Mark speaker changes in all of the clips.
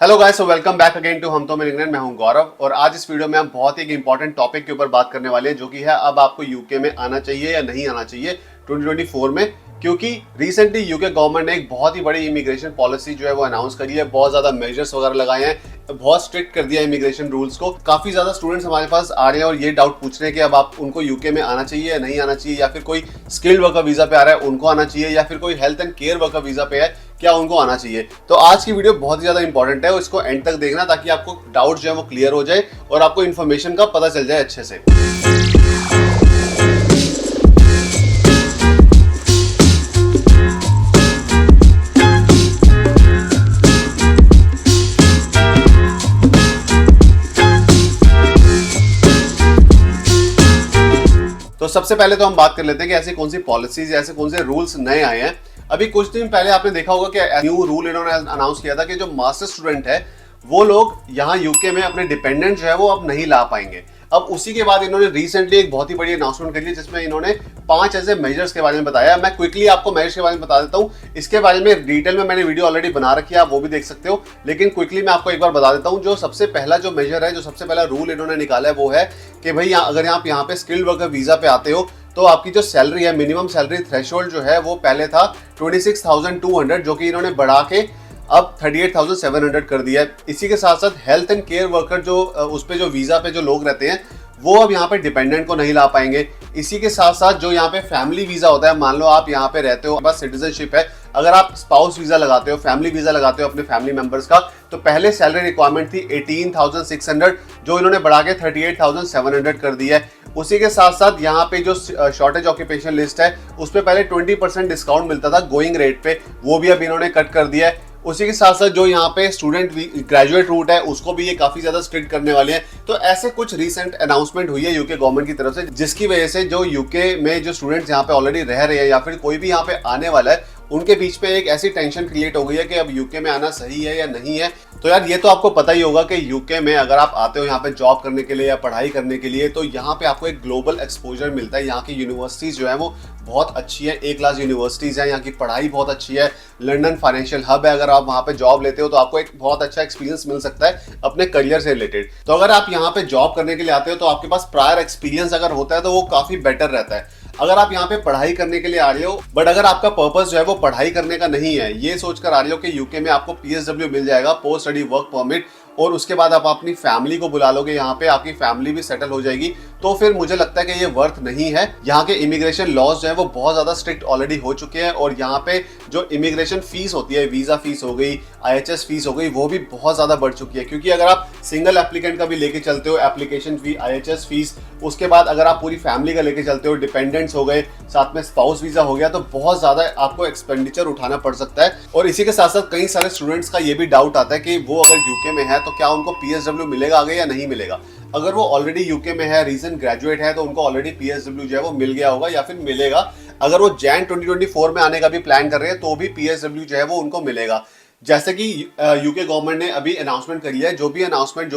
Speaker 1: Hello guys, so welcome back again to हम तो में इंग्लैंड। मैं हूं गौरव और आज इस वीडियो में हम बहुत ही एक इंपॉर्टेंट टॉपिक के ऊपर बात करने वाले हैं, जो कि है अब आपको यूके में आना चाहिए या नहीं आना चाहिए 2024 में। क्योंकि रिसेंटली यूके गवर्नमेंट ने एक बहुत ही बड़ी इमिग्रेशन पॉलिसी जो है वो अनाउंस करी है, बहुत ज्यादा मेजर्स वगैरह लगाए हैं, बहुत स्ट्रिक्ट कर दिया इमिग्रेशन रूल्स को। काफी ज्यादा स्टूडेंट्स हमारे पास आ रहे हैं और ये डाउट पूछ रहे हैं कि अब आप उनको यूके में आना चाहिए या नहीं आना चाहिए, या फिर कोई स्किल्ड वर्कर वीजा पे आ रहा है उनको आना चाहिए, या फिर कोई health and care worker visa पे है क्या उनको आना चाहिए। तो आज की वीडियो बहुत ही ज्यादा इंपॉर्टेंट है, इसको एंड तक देखना ताकि आपको डाउट जो है वो क्लियर हो जाए और आपको इन्फॉर्मेशन का पता चल जाए अच्छे से। तो सबसे पहले तो हम बात कर लेते हैं कि ऐसी कौन सी पॉलिसीज, ऐसे कौन से रूल्स नए आए हैं। अभी कुछ दिन पहले आपने देखा होगा कि न्यू रूल इन्होंने अनाउंस किया था कि जो मास्टर स्टूडेंट है वो लोग यहाँ यूके में अपने डिपेंडेंट जो है वो अब नहीं ला पाएंगे। अब उसी के बाद इन्होंने रिसेंटली एक बहुत ही बड़ी अनाउंसमेंट करी है, जिसमें इन्होंने 5 ऐसे मेजर्स के बारे में बताया। मैं क्विकली आपको मेजर्स के बारे में बता देता हूँ। इसके बारे में डिटेल में मैंने वीडियो ऑलरेडी बना रखी है, आप वो भी देख सकते हो, लेकिन क्विकली मैं आपको एक बार बता देता हूँ। जो सबसे पहला जो मेजर है, जो सबसे पहला रूल इन्होंने निकाला है, वो है कि भाई अगर आप यहाँ पे स्किल्ड वर्कर वीजा पे आते हो तो आपकी जो सैलरी है, मिनिमम सैलरी थ्रेशोल्ड जो है वो पहले था 26,200, जो कि इन्होंने बढ़ा के अब 38,700 कर दिया है। इसी के साथ साथ हेल्थ एंड केयर वर्कर जो उस पे जो वीजा पे जो लोग रहते हैं वो अब यहाँ पे डिपेंडेंट को नहीं ला पाएंगे। इसी के साथ साथ जो यहाँ पे फैमिली वीजा होता है, मान लो आप यहाँ पे रहते हो, बस सिटीजनशिप है, अगर आप स्पाउस वीजा लगाते हो, फैमिली वीजा लगाते हो अपने फैमिली मेंबर्स का, तो पहले सैलरी रिक्वायरमेंट थी 18,600, जो इन्होंने बढ़ा के 38,700 कर दिया है। उसी के साथ साथ यहाँ पे जो शॉर्टेज ऑक्यूपेशन लिस्ट है उस पर पहले 20% डिस्काउंट मिलता था गोइंग रेट पे, वो भी अब इन्होंने कट कर दिया है। उसी के साथ साथ जो यहाँ पे स्टूडेंट ग्रेजुएट रूट है उसको भी ये काफी ज्यादा स्ट्रिक्ट करने वाले हैं। तो ऐसे कुछ रीसेंट अनाउंसमेंट हुई है यूके गवर्नमेंट की तरफ से, जिसकी वजह से जो यूके में जो स्टूडेंट्स यहाँ पे ऑलरेडी रह रहे हैं या फिर कोई भी यहाँ पे आने वाला है, उनके बीच में एक ऐसी टेंशन क्रिएट हो गई है कि अब यूके में आना सही है या नहीं है। तो यार ये तो आपको पता ही होगा कि यूके में अगर आप आते हो यहाँ पे जॉब करने के लिए या पढ़ाई करने के लिए, तो यहाँ पे आपको एक ग्लोबल एक्सपोजर मिलता है। यहाँ की यूनिवर्सिटीज जो है वो बहुत अच्छी है, ए क्लास यूनिवर्सिटीज है, यहाँ की पढ़ाई बहुत अच्छी है, लंदन फाइनेंशियल हब है। अगर आप वहाँ पे जॉब लेते हो तो आपको एक बहुत अच्छा एक्सपीरियंस मिल सकता है अपने करियर से रिलेटेड। तो अगर आप यहाँ पे जॉब करने के लिए आते हो तो आपके पास प्रायर एक्सपीरियंस अगर होता है तो वो काफी बेटर रहता है। अगर आप यहाँ पे पढ़ाई करने के लिए आ रहे हो, बट अगर आपका पर्पस जो है वो पढ़ाई करने का नहीं है, ये सोचकर आ रहे हो कि यूके में आपको पीएसडब्ल्यू मिल जाएगा, पोस्ट स्टडी वर्क परमिट, और उसके बाद आप अपनी फैमिली को बुला लोगे, यहाँ पे आपकी फैमिली भी सेटल हो जाएगी, तो फिर मुझे लगता है कि ये वर्थ नहीं है। यहाँ के इमिग्रेशन लॉज जो है वो बहुत ज्यादा स्ट्रिक्ट ऑलरेडी हो चुके हैं, और यहाँ पे जो इमिग्रेशन फीस होती है, वीजा फीस हो गई, IHS फीस हो गई, वो भी बहुत ज्यादा बढ़ चुकी है। क्योंकि अगर आप सिंगल एप्लीकेंट का भी लेके चलते हो, एप्लीकेशन फी, IHS फीस, उसके बाद अगर आप पूरी फैमिली का लेके चलते हो, डिपेंडेंट्स हो गए, साथ में स्पाउस वीजा हो गया, तो बहुत ज्यादा आपको एक्सपेंडिचर उठाना पड़ सकता है। और इसी के साथ साथ कई सारे स्टूडेंट्स का ये भी डाउट आता है कि वो अगर यूके में है तो क्या उनको पीएसडब्ल्यू मिलेगा आगे या नहीं मिलेगा। अगर वो ऑलरेडी यूके में है, रीजन ग्रेजुएट है, तो उनको ऑलरेडी पीएसडब्ल्यू जो है वो मिल गया होगा या फिर मिलेगा। अगर वो जैन 2024 में आने का भी प्लान कर रहे हैं तो भी पीएसडब्ल्यू जो है वो उनको मिलेगा। जैसे कि यूके गवर्नमेंट ने अभी अनाउंसमेंट करी है, जो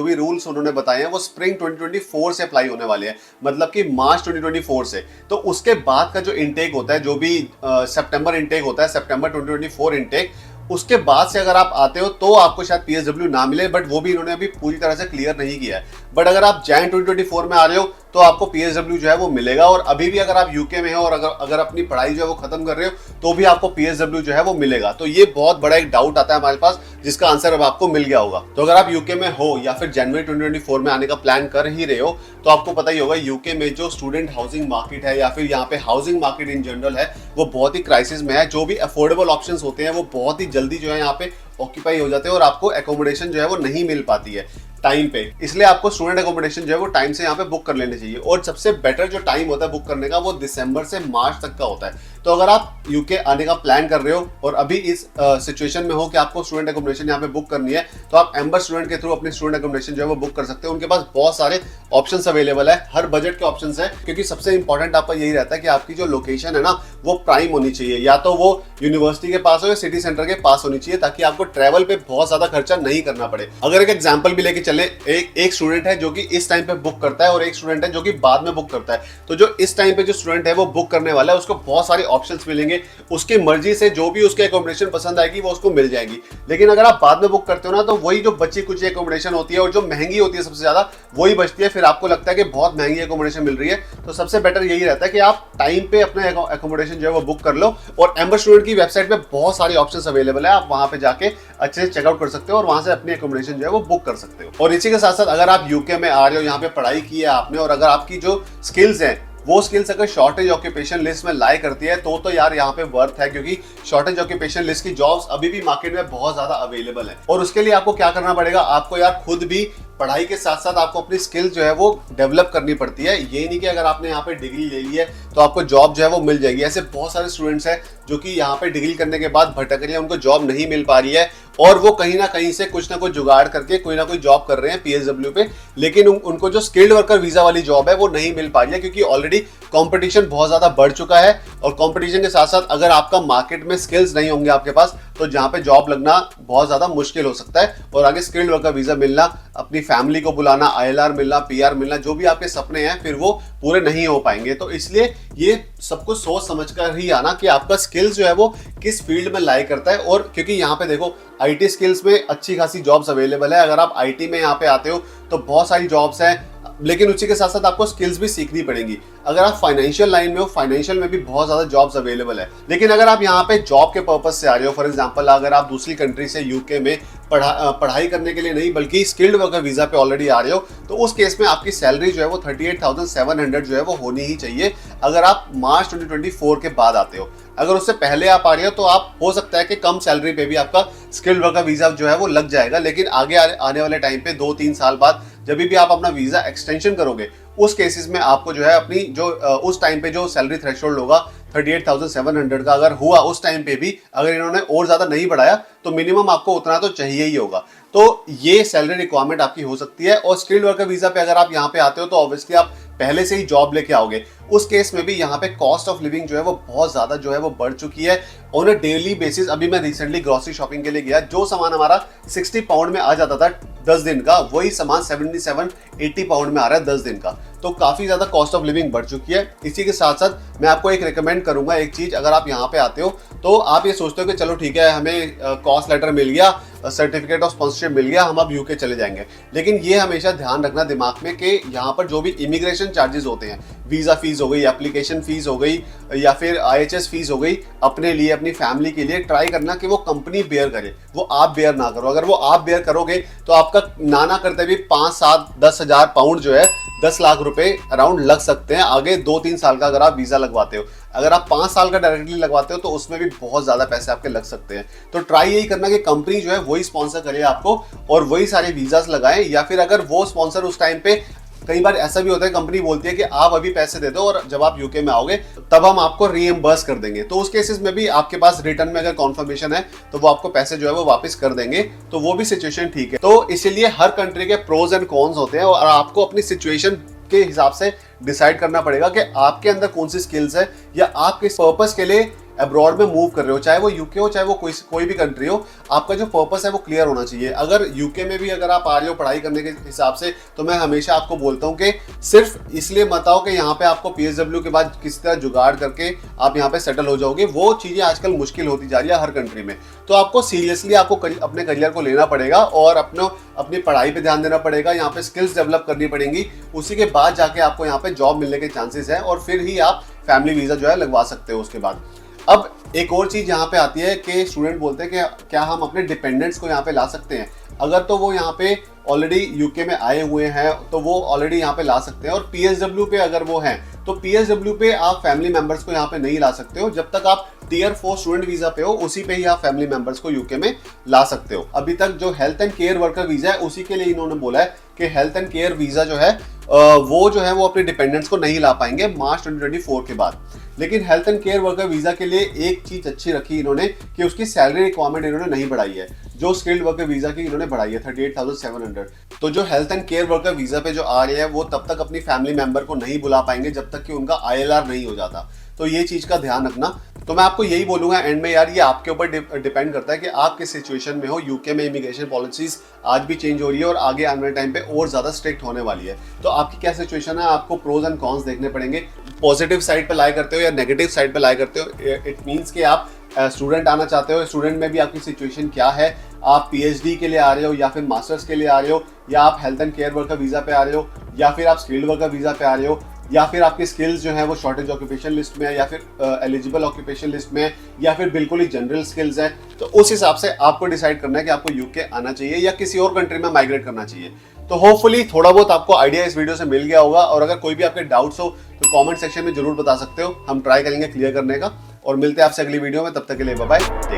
Speaker 1: भी रूल्स उन्होंने बताए हैं वो स्प्रिंग 2024 से अप्लाई होने वाले हैं, मतलब कि मार्च 2024 से। तो उसके बाद का जो इनटेक होता है, जो भी सितंबर इनटेक होता है, सितंबर 2024 इनटेक, उसके बाद से अगर आप आते हो तो आपको शायद पीएसडब्ल्यू ना मिले, बट वो भी इन्होंने अभी पूरी तरह से क्लियर नहीं किया है। बट अगर आप जैन 2024 में आ रहे हो तो आपको पीएसडब्ल्यू जो है वो मिलेगा, और अभी भी अगर आप यूके में हो और अगर अपनी पढ़ाई जो है वो खत्म कर रहे हो तो भी आपको पीएसडब्ल्यू जो है वो मिलेगा। तो ये बहुत बड़ा एक डाउट आता है हमारे पास, जिसका आंसर अब आपको मिल गया होगा। तो अगर आप यूके में हो या फिर जनवरी 2024 में आने का प्लान कर ही रहे हो, तो आपको पता ही होगा यूके में जो स्टूडेंट हाउसिंग मार्केट है या फिर यहाँ पे हाउसिंग मार्केट इन जनरल है वो बहुत ही क्राइसिस में है। जो भी अफोर्डेबल ऑप्शंस होते हैं वो बहुत ही जल्दी जो है यहाँ पे ऑक्यूपाई हो जाते हैं, और आपको एकोमोडेशन जो है वो नहीं मिल पाती है टाइम पे। इसलिए आपको स्टूडेंट एकोमोडेशन जो है वो टाइम से यहाँ पे बुक कर लेने चाहिए। और सबसे बेटर जो टाइम होता है बुक करने का वो दिसंबर से मार्च तक का होता है। तो अगर आप यूके आने का प्लान कर रहे हो और अभी इस सिचुएशन में हो कि आपको स्टूडेंट एकोमोडेशन यहाँ पे बुक करनी है, तो आप एम्बर स्टूडेंट के थ्रू अपनी स्टूडेंट एकोमोडेशन जो है वो बुक कर सकते हो। उनके पास बहुत सारे ऑप्शंस अवेलेबल है, हर बजट के ऑप्शंस है, क्योंकि सबसे इंपॉर्टेंट आपका यही रहता है कि आपकी जो लोकेशन है ना वो प्राइम होनी चाहिए, या तो वो यूनिवर्सिटी के पास हो या सिटी सेंटर के पास होनी चाहिए, ताकि आपको ट्रैवल पे बहुत ज्यादा खर्चा नहीं करना पड़े। अगर एक एग्जाम्पल भी लेके चले, एक स्टूडेंट है जो कि इस टाइम पे बुक करता है और एक स्टूडेंट है जो कि बाद में बुक करता है, तो जो इस टाइम पे जो स्टूडेंट है वो बुक करने वाला है उसको बहुत सारे ऑप्शंस मिलेंगे, उसकी मर्जी से जो भी उसके एकोमोडेशन पसंद आएगी वो उसको मिल जाएगी। लेकिन अगर आप बाद में बुक करते हो ना, तो वही जो बची कुछ एकोमोडेशन होती है और जो महंगी होती है सबसे ज्यादा, वही बचती है। फिर आपको लगता है कि बहुत महंगी एकोमोडेशन मिल रही है। तो सबसे बेटर यही रहता है कि आप टाइम पे अपने एकोमोडेशन जो है वो बुक कर लो। और एम्बर स्टूडेंट की वेबसाइट पे बहुत सारी ऑप्शंस अवेलेबल है, आप वहां पे जाके अच्छे से चेकआउट कर सकते हो और वहां से अपनी एकोमोडेशन जो है वो बुक कर सकते हो। और इसी के साथ साथ अगर आप यूके में आ रहे हो, यहाँ पे पढ़ाई की है आपने, और अगर आपकी जो स्किल्स हैं वो स्किल्स अगर शॉर्टेज ऑक्यूपेशन लिस्ट में लाई करती है तो यार यहाँ पे वर्थ है, क्योंकि शॉर्टेज ऑक्यूपेशन लिस्ट की जॉब्स अभी भी मार्केट में बहुत ज्यादा अवेलेबल है। और उसके लिए आपको क्या करना पड़ेगा, आपको यार खुद भी पढ़ाई के साथ साथ आपको अपनी स्किल्स जो है वो डेवलप करनी पड़ती है। ये नहीं कि अगर आपने यहाँ पे डिग्री ले ली है तो आपको जॉब जो है वो मिल जाएगी। ऐसे बहुत सारे स्टूडेंट्स हैं जो कि यहाँ पे डिग्री करने के बाद भटक रहे हैं, उनको जॉब नहीं मिल पा रही है और वो कहीं ना कहीं से कुछ ना कुछ जुगाड़ करके कोई ना कोई जॉब कर रहे हैं पीएसडब्ल्यू पे, लेकिन उनको जो स्किल्ड वर्कर वीजा वाली जॉब है वो नहीं मिल पा रही है, क्योंकि ऑलरेडी कंपटीशन बहुत ज्यादा बढ़ चुका है। और कंपटीशन के साथ साथ अगर आपका मार्केट में स्किल्स नहीं होंगे आपके पास, तो जहां पे जॉब लगना बहुत ज्यादा मुश्किल हो सकता है और आगे स्किल्ड वर्कर वीजा मिलना, अपनी फैमिली को बुलाना, आईएलआर मिलना, पीआर मिलना, जो भी आपके सपने हैं फिर वो पूरे नहीं हो पाएंगे। तो इसलिए ये सब कुछ सोच समझ कर ही आना कि आपका स्किल्स जो है वो किस फील्ड में लाई करता है। और क्योंकि यहाँ पे देखो आईटी स्किल्स में अच्छी खासी जॉब्स अवेलेबल है। अगर आप आईटी में यहाँ पे आते हो तो बहुत सारी जॉब्स हैं, लेकिन उसी के साथ साथ आपको स्किल्स भी सीखनी पड़ेंगी। अगर आप फाइनेंशियल लाइन में हो, फाइनेंशियल में भी बहुत ज्यादा जॉब्स अवेलेबल है। लेकिन अगर आप यहाँ पे जॉब के पर्पज से आ रहे हो, फॉर एग्जांपल अगर आप दूसरी कंट्री से यूके में पढ़ाई करने के लिए नहीं बल्कि स्किल्ड वर्कर वीजा पे ऑलरेडी आ रहे हो, तो उस केस में आपकी सैलरी जो है वो 38,700 जो है वो होनी ही चाहिए अगर आप मार्च 2024 के बाद आते हो। अगर उससे पहले आप आ रहे हो तो आप हो सकता है कि कम सैलरी पे भी आपका स्किल्ड वर्कर वीजा जो है वो लग जाएगा। लेकिन आगे आने वाले टाइम पे 2-3 साल बाद जब भी आप अपना वीजा एक्सटेंशन करोगे, उस केसेस में आपको जो है अपनी जो उस टाइम पे जो सैलरी थ्रेशोल्ड होगा 38,700 का अगर हुआ, उस टाइम पे भी अगर इन्होंने और ज्यादा नहीं बढ़ाया तो मिनिमम आपको उतना तो चाहिए ही होगा। तो ये सैलरी रिक्वायरमेंट आपकी हो सकती है। और स्किल्ड वर्कर वीजा पे अगर आप यहाँ पे आते हो तो ऑब्वियसली आप पहले से ही जॉब लेके आओगे। उस केस में भी यहाँ पे कॉस्ट ऑफ लिविंग जो है वो बहुत ज्यादा जो है वो बढ़ चुकी है ऑन अ डेली बेसिस। अभी मैं रिसेंटली ग्रोसरी शॉपिंग के लिए गया, जो सामान हमारा 60 पाउंड में आ जाता था 10 दिन का, वही सामान 77-80 पाउंड में आ रहा है 10 दिन का। तो काफी ज्यादा कॉस्ट ऑफ लिविंग बढ़ चुकी है। इसी के साथ साथ मैं आपको एक रिकमेंड करूंगा एक चीज, अगर आप यहाँ पे आते हो तो आप ये सोचते हो कि चलो ठीक है हमें कॉस्ट लेटर मिल गया, सर्टिफिकेट ऑफ स्पॉन्सरशिप मिल गया, हम अब यूके चले जाएंगे। लेकिन ये हमेशा ध्यान रखना दिमाग में कि यहाँ पर जो भी इमिग्रेशन चार्जेस होते हैं, वीजा फीस हो गई, एप्लीकेशन फीस हो गई या फिर आईएचएस फीस हो गई, अपने लिए अपनी फैमिली के लिए ट्राई करना कि वो कंपनी बेयर करे, वो आप बेयर ना करो। अगर वो आप बेयर करोगे तो आपका ना करते भी 5-7-10 हजार पाउंड जो है 10 लाख रुपए अराउंड लग सकते हैं आगे 2-3 साल का अगर आप वीजा लगवाते हो। अगर आप 5 साल का डायरेक्टली लगवाते हो तो उसमें भी बहुत ज्यादा पैसे आपके लग सकते हैं। तो ट्राई यही करना कि कंपनी जो है वही स्पॉन्सर करे आपको और वही सारे वीजास लगाएं, या फिर अगर वो स्पॉन्सर उस टाइम पे, कई बार ऐसा भी होता है कंपनी बोलती है कि आप अभी पैसे दे दो और जब आप यूके में आओगे तब हम आपको रीएम्बर्स कर देंगे। तो उस केसेस में भी आपके पास रिटर्न में अगर कॉन्फर्मेशन है तो वो आपको पैसे जो है वो वापस कर देंगे। तो वो भी सिचुएशन ठीक है। तो इसीलिए हर कंट्री के प्रोज एंड कॉन्स होते हैं और आपको अपनी सिचुएशन के हिसाब से डिसाइड करना पड़ेगा कि आपके अंदर कौन सी स्किल्स है या आप किस पर्पस के लिए अब्रॉड में मूव कर रहे हो, चाहे वो यूके हो चाहे वो कोई भी कंट्री हो। आपका जो पर्पस है वो क्लियर होना चाहिए। अगर यूके में भी अगर आप आ रहे हो पढ़ाई करने के हिसाब से, तो मैं हमेशा आपको बोलता हूँ कि सिर्फ इसलिए मत आओ कि यहाँ पे आपको पीएसडब्ल्यू के बाद किसी तरह जुगाड़ करके आप यहाँ पे सेटल हो जाओगे। वो चीजें आजकल मुश्किल होती जा रही है हर कंट्री में। तो आपको सीरियसली आपको अपने करियर को लेना पड़ेगा और अपनी पढ़ाई पे ध्यान देना पड़ेगा, यहाँ पे स्किल्स डेवलप करनी पड़ेंगी। उसी के बाद जाके आपको यहाँ पे जॉब मिलने के चांसेस है और फिर ही आप फैमिली वीजा जो है लगवा सकते हो उसके बाद। अब एक और चीज यहाँ पे आती है कि स्टूडेंट बोलते हैं कि क्या हम अपने डिपेंडेंट्स को यहाँ पे ला सकते हैं। अगर तो वो यहाँ पे ऑलरेडी यूके में आए हुए हैं तो वो ऑलरेडी यहाँ पे ला सकते हैं। और पीएसडब्ल्यू पे अगर वो हैं तो पीएसडब्ल्यू पे आप फैमिली मेंबर्स को यहाँ पे नहीं ला सकते हो। जब तक आप टीयर 4 स्टूडेंट वीजा पे हो उसी पे ही आप फैमिली मेंबर्स को यूके में ला सकते हो। अभी तक जो health and care worker visa है उसी के लिए इन्होंने बोला है कि हेल्थ एंड केयर वीजा जो है वो अपने डिपेंडेंट्स को नहीं ला पाएंगे मार्च 2024 के बाद। लेकिन health and care worker visa के लिए एक चीज अच्छी रखी इन्होंने कि उसकी सैलरी रिक्वायरमेंट इन्होंने नहीं बढ़ाई है, जो स्किल्ड वर्कर वीजा की इन्होंने बढ़ाई है 38,700। तो जो health and care worker visa पे जो आ रहे हैं वो तब तक अपनी फैमिली मेंबर को नहीं बुला पाएंगे जब तक कि उनका आईएलआर नहीं हो जाता। तो ये चीज का ध्यान रखना। तो मैं आपको यही बोलूंगा एंड में यार, ये आपके ऊपर डिपेंड करता है कि आप किस सिचुएशन में हो। यूके में इमिग्रेशन पॉलिसीज आज भी चेंज हो रही है और आगे आने वाले टाइम पे और ज्यादा स्ट्रिक्ट होने वाली है। तो आपकी क्या सिचुएशन है, आपको प्रोज एंड कॉन्स देखने पड़ेंगे। पॉजिटिव साइड पे लाई करते हो या नेगेटिव साइड पे लाई करते हो। इट मींस कि आप स्टूडेंट आना चाहते हो, स्टूडेंट में भी आपकी सिचुएशन क्या है, आप पीएचडी के लिए आ रहे हो या फिर मास्टर्स के लिए आ रहे हो, या आप health and care worker visa पे आ रहे हो, या फिर आप स्किल्ड वर्कर वीजा पे आ रहे हो, या फिर आपकी स्किल्स जो है वो शॉर्टेज ऑक्यूपेशन लिस्ट में है, या फिर एलिजिबल ऑक्यूपेशन लिस्ट में है, या फिर बिल्कुल ही जनरल स्किल्स है। तो उस हिसाब से आपको डिसाइड करना है कि आपको यूके आना चाहिए या किसी और कंट्री में माइग्रेट करना चाहिए। तो होपफुली थोड़ा बहुत आपको आइडिया इस वीडियो से मिल गया होगा, और अगर कोई भी आपके डाउट्स हो तो कमेंट सेक्शन में जरूर बता सकते हो, हम ट्राई करेंगे क्लियर करने का। और मिलते हैं आपसे अगली वीडियो में, तब तक के लिए बाय बाय।